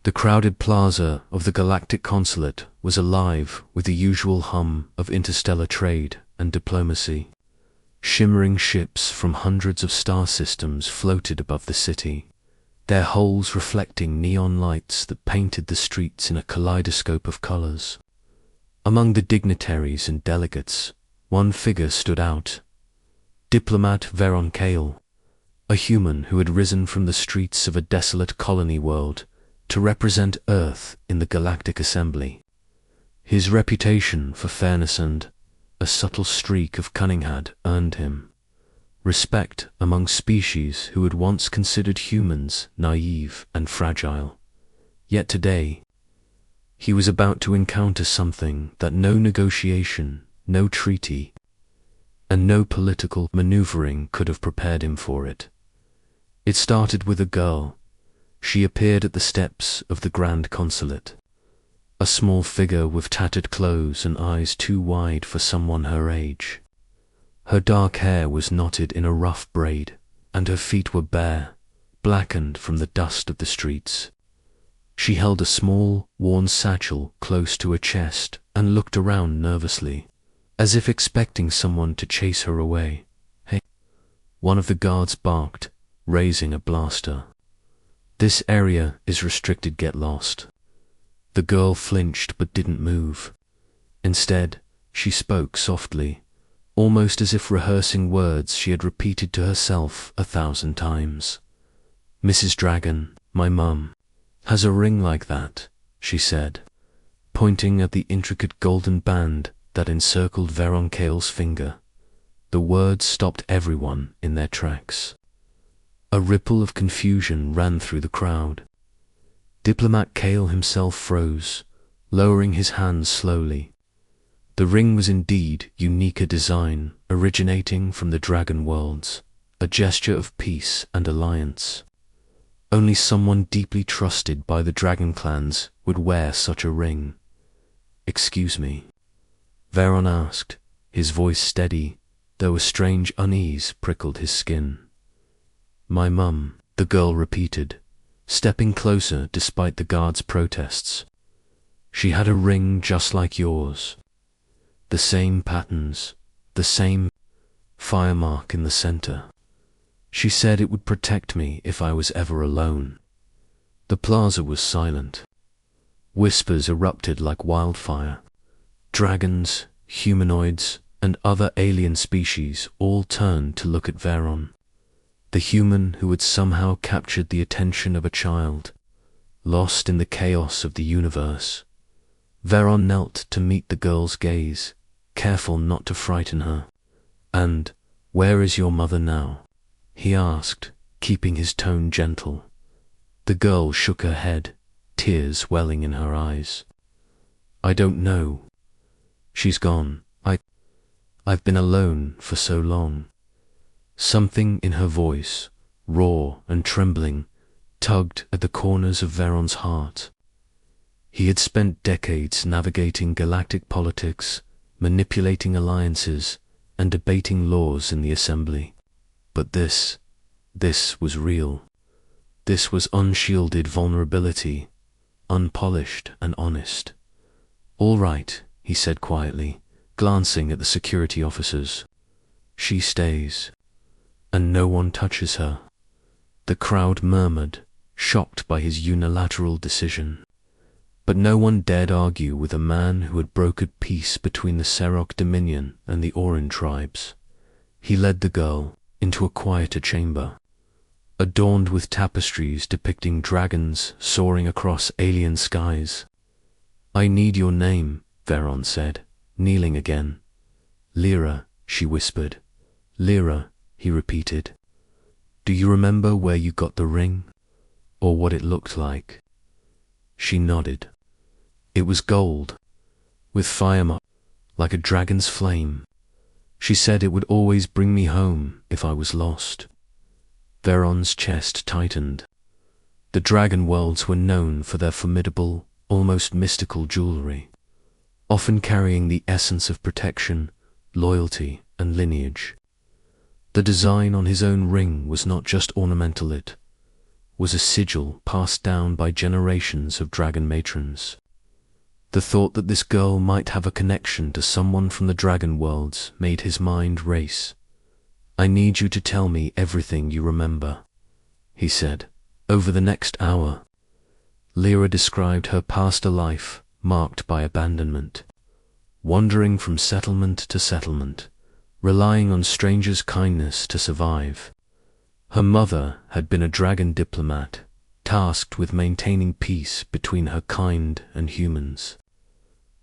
The crowded plaza of the Galactic consulate was alive with the usual hum of interstellar trade and diplomacy. Shimmering ships from hundreds of star systems floated above the city, their hulls reflecting neon lights that painted the streets in a kaleidoscope of colors. Among the dignitaries and delegates, one figure stood out: Diplomat Veron Kale, a human who had risen from the streets of a desolate colony world to represent Earth in the Galactic Assembly. His reputation for fairness and a subtle streak of cunning had earned him respect among species who had once considered humans naive and fragile. Yet today, he was about to encounter something that no negotiation, no treaty, and no political maneuvering could have prepared him for it. It started with a girl. She appeared at the steps of the Grand Consulate, a small figure with tattered clothes and eyes too wide for someone her age. Her dark hair was knotted in a rough braid, and her feet were bare, blackened from the dust of the streets. She held a small, worn satchel close to her chest and looked around nervously, as if expecting someone to chase her away. "Hey!" One of the guards barked, raising a blaster. "This area is restricted, get lost." The girl flinched but didn't move. Instead, she spoke softly, almost as if rehearsing words she had repeated to herself 1,000 times. "Mrs. Dragon, my mum, has a ring like that," she said, pointing at the intricate golden band that encircled Veron Kale's finger. The words stopped everyone in their tracks. A ripple of confusion ran through the crowd. Diplomat Kale himself froze, lowering his hands slowly. The ring was indeed unique a design, originating from the dragon worlds, a gesture of peace and alliance. Only someone deeply trusted by the dragon clans would wear such a ring. "Excuse me?" Veron asked, his voice steady, though a strange unease prickled his skin. "My mum," the girl repeated, stepping closer despite the guard's protests. "She had a ring just like yours. The same patterns, the same fire mark in the center. She said it would protect me if I was ever alone." The plaza was silent. Whispers erupted like wildfire. Dragons, humanoids, and other alien species all turned to look at Veron, the human who had somehow captured the attention of a child, lost in the chaos of the universe. Veron knelt to meet the girl's gaze, careful not to frighten her. "And where is your mother now?" he asked, keeping his tone gentle. The girl shook her head, tears welling in her eyes. "I don't know. She's gone. I've been alone for so long." Something in her voice, raw and trembling, tugged at the corners of Veron's heart. He had spent decades navigating galactic politics, manipulating alliances, and debating laws in the Assembly. But this was real. This was unshielded vulnerability, unpolished and honest. "All right," he said quietly, glancing at the security officers. "She stays, and no one touches her." The crowd murmured, shocked by his unilateral decision. But no one dared argue with a man who had brokered peace between the Serok Dominion and the Orin tribes. He led the girl into a quieter chamber, adorned with tapestries depicting dragons soaring across alien skies. "I need your name," Veron said, kneeling again. "Lyra," she whispered. "Lyra," he repeated. "Do you remember where you got the ring? Or what it looked like?" She nodded. "It was gold, with fire mark, like a dragon's flame. She said it would always bring me home if I was lost." Veron's chest tightened. The dragon worlds were known for their formidable, almost mystical jewelry, often carrying the essence of protection, loyalty, and lineage. The design on his own ring was not just ornamental, it was a sigil passed down by generations of dragon matrons. The thought that this girl might have a connection to someone from the dragon worlds made his mind race. "I need you to tell me everything you remember," he said. Over the next hour, Lyra described her past life marked by abandonment, wandering from settlement to settlement, relying on strangers' kindness to survive. Her mother had been a dragon diplomat, tasked with maintaining peace between her kind and humans.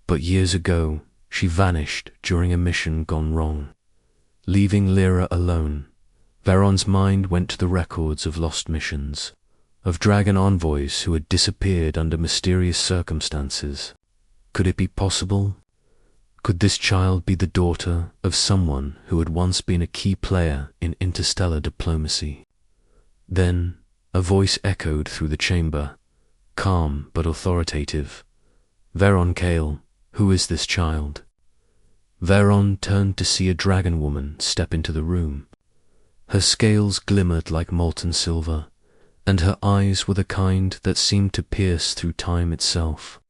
But years ago, she vanished during a mission gone wrong. Leaving Lyra alone, Veron's mind went to the records of lost missions, of dragon envoys who had disappeared under mysterious circumstances. Could it be possible? Could this child be the daughter of someone who had once been a key player in interstellar diplomacy? Then a voice echoed through the chamber, calm but authoritative. "Veron Kale, who is this child?" Veron turned to see a dragon woman step into the room. Her scales glimmered like molten silver, and her eyes were the kind that seemed to pierce through time itself.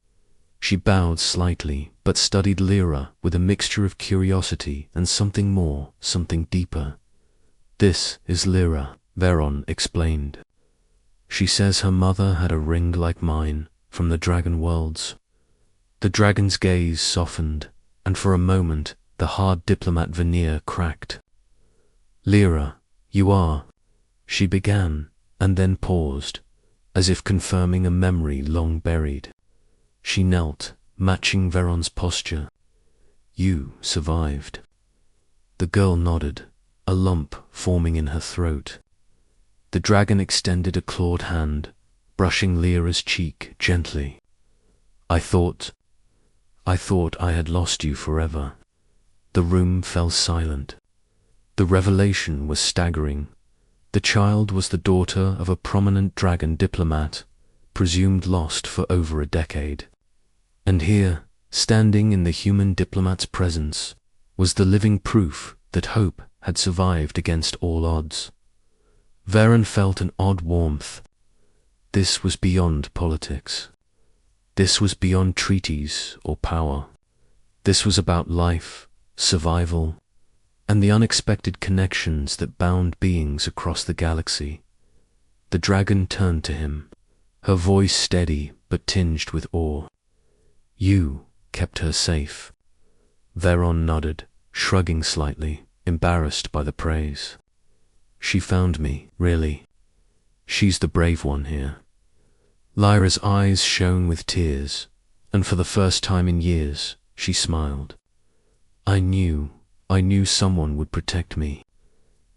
She bowed slightly, but studied Lyra with a mixture of curiosity and something more, something deeper. "This is Lyra," Veron explained. "She says her mother had a ring like mine from the dragon worlds." The dragon's gaze softened, and for a moment the hard diplomat veneer cracked. "Lyra, you are," she began, and then paused, as if confirming a memory long buried. She knelt, matching Veron's posture. "You survived." The girl nodded, a lump forming in her throat. The dragon extended a clawed hand, brushing Lyra's cheek gently. I thought I had lost you forever." The room fell silent. The revelation was staggering. The child was the daughter of a prominent dragon diplomat, presumed lost for over a decade. And here, standing in the human diplomat's presence, was the living proof that hope had survived against all odds. Veron felt an odd warmth. This was beyond politics. This was beyond treaties or power. This was about life, survival, and the unexpected connections that bound beings across the galaxy. The dragon turned to him, her voice steady but tinged with awe. "You kept her safe." Veron nodded, shrugging slightly, embarrassed by the praise. "She found me, really. She's the brave one here." Lyra's eyes shone with tears, and for the first time in years, she smiled. I knew someone would protect me,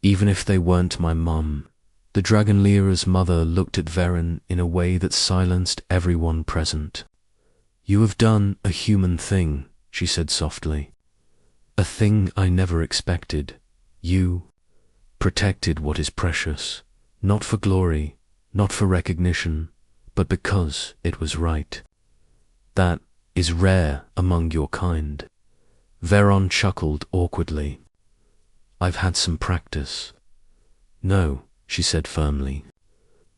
even if they weren't my mum." The dragon Lyra's mother looked at Veron in a way that silenced everyone present. "You have done a human thing," she said softly. "A thing I never expected. You protected what is precious, not for glory, not for recognition, but because it was right. That is rare among your kind." Veron chuckled awkwardly. "I've had some practice." "No," she said firmly.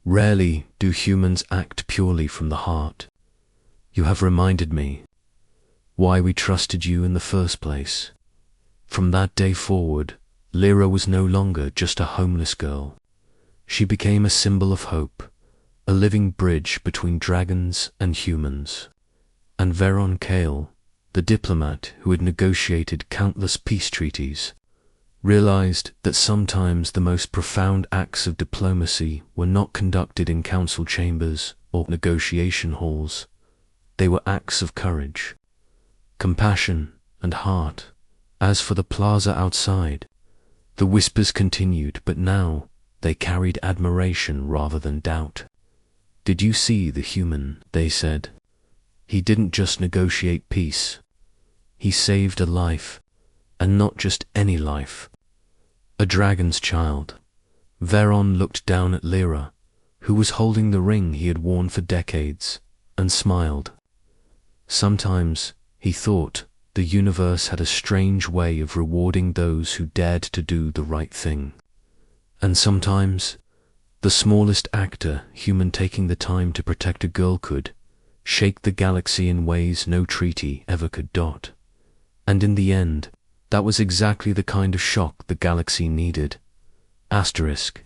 "Rarely do humans act purely from the heart. You have reminded me why we trusted you in the first place." From that day forward, Lyra was no longer just a homeless girl. She became a symbol of hope, a living bridge between dragons and humans. And Veron Kale, the diplomat who had negotiated countless peace treaties, realized that sometimes the most profound acts of diplomacy were not conducted in council chambers or negotiation halls. They were acts of courage, compassion, and heart. As for the plaza outside, the whispers continued, but now they carried admiration rather than doubt. "Did you see the human?" they said. "He didn't just negotiate peace. He saved a life, and not just any life. A dragon's child." Veron looked down at Lyra, who was holding the ring he had worn for decades, and smiled. Sometimes, he thought, the universe had a strange way of rewarding those who dared to do the right thing. And sometimes, The smallest actor, human taking the time to protect a girl, could shake the galaxy in ways no treaty ever could. And in the end, that was exactly the kind of shock the galaxy needed. Asterisk.